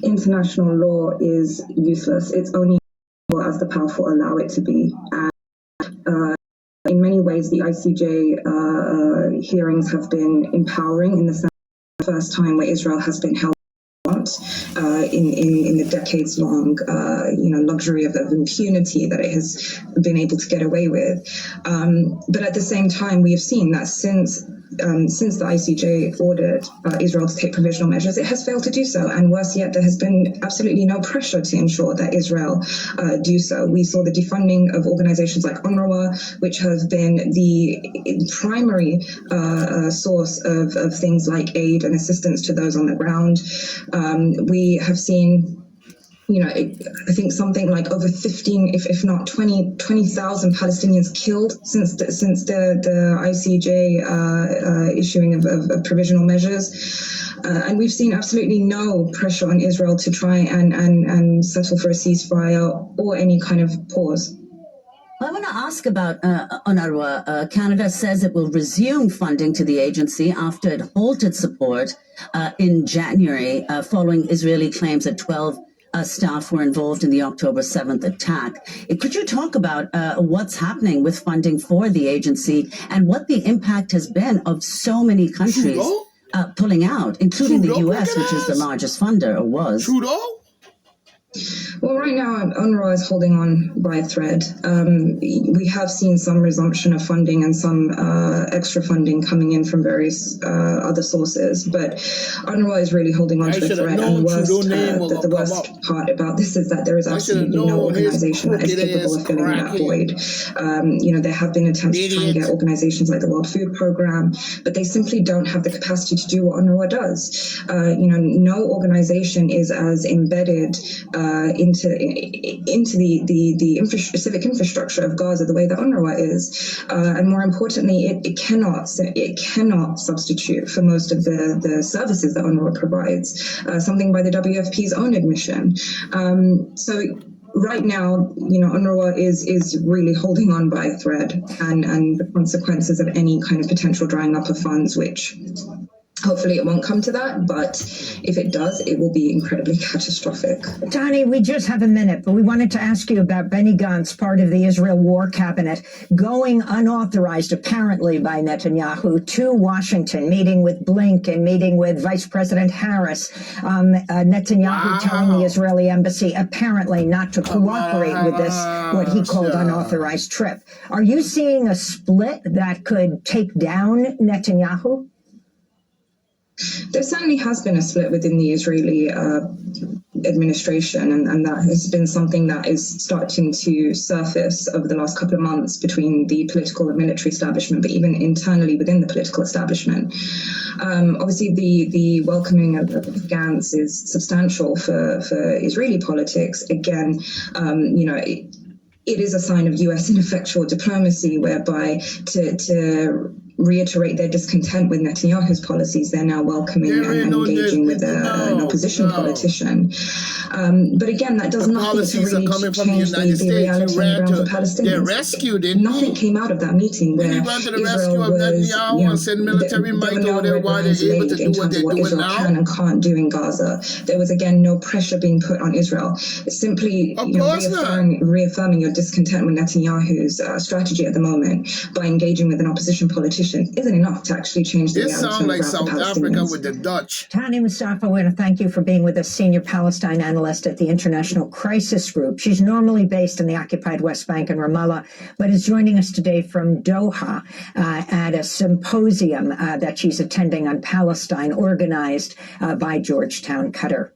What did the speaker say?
international law is useless. It's only as the powerful allow it to be. And in many ways, the ICJ hearings have been empowering in the sense of the first time where Israel has been held in the decades-long, luxury of impunity that it has been able to get away with. But at the same time, we have seen that since the ICJ ordered Israel to take provisional measures, it has failed to do so. And worse yet, there has been absolutely no pressure to ensure that Israel do so. We saw the defunding of organizations like UNRWA, which has been the primary source of things like aid and assistance to those on the ground. We have seen, I think something like over 15, if not 20,000 Palestinians killed since the ICJ issuing of provisional measures. And we've seen absolutely no pressure on Israel to try and settle for a ceasefire or any kind of pause. I want to ask about UNRWA. Canada says it will resume funding to the agency after it halted support in January following Israeli claims that 12 staff were involved in the October 7th attack. Could you talk about what's happening with funding for the agency and what the impact has been of so many countries pulling out, including the U.S., which is the largest funder, or was? Trudeau? Well, right now, UNRWA is holding on by a thread. We have seen some resumption of funding and some extra funding coming in from various other sources, but UNRWA is really holding on to the thread. And the worst part about this is that there is absolutely no organization that is capable of filling that void. There have been attempts to try and get organizations like the World Food Program, but they simply don't have the capacity to do what UNRWA does. No organization is as embedded into the civic infrastructure of Gaza the way that UNRWA is, and more importantly, it cannot substitute for most of the services that UNRWA provides. Something by the WFP's own admission. So right now, UNRWA is really holding on by a thread, and the consequences of any kind of potential drying up of funds, which hopefully it won't come to that, but if it does, it will be incredibly catastrophic. Tani, we just have a minute, but we wanted to ask you about Benny Gantz, part of the Israel War Cabinet, going unauthorized, apparently, by Netanyahu to Washington, meeting with Blinken, meeting with Vice President Harris. Netanyahu telling the Israeli embassy, apparently, not to cooperate with this, what he called unauthorized trip. Are you seeing a split that could take down Netanyahu? There certainly has been a split within the Israeli administration, and that has been something that is starting to surface over the last couple of months between the political and military establishment, but even internally within the political establishment. Obviously, the welcoming of Gantz is substantial for Israeli politics. Again, it is a sign of U.S. ineffectual diplomacy, whereby to reiterate their discontent with Netanyahu's policies, they're now welcoming and engaging with an opposition politician. But again, that does nothing to really change the reality on the ground for Palestinians. Nothing came out of that meeting where Israel was, there were no red lines laid in terms of what Israel can and can't do in Gaza. There was, again, no pressure being put on Israel. It's simply reaffirming your discontent with Netanyahu's strategy at the moment by engaging with an opposition politician isn't enough to actually change the reality. This sounds like South Africa with the Dutch. Tani Mustafa, we want to thank you for being with us, senior Palestine analyst at the International Crisis Group. She's normally based in the occupied West Bank and Ramallah, but is joining us today from Doha at a symposium that she's attending on Palestine, organized by Georgetown, Qatar.